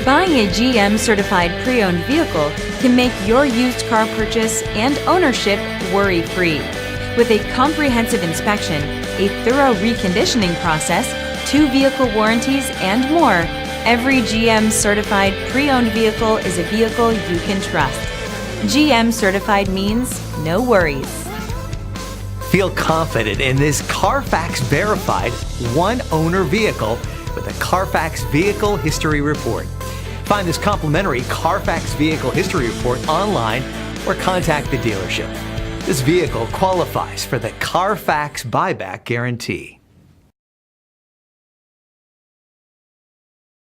Buying a GM certified pre-owned vehicle can make your used car purchase and ownership worry-free. With a comprehensive inspection, a thorough reconditioning process, 2 vehicle warranties, and more, every GM certified pre-owned vehicle is a vehicle you can trust. GM certified means no worries. Feel confident in this CarFax verified one-owner vehicle with a CarFax Vehicle History Report. Find this complimentary CarFax Vehicle History Report online or contact the dealership. This vehicle qualifies for the CarFax Buyback Guarantee.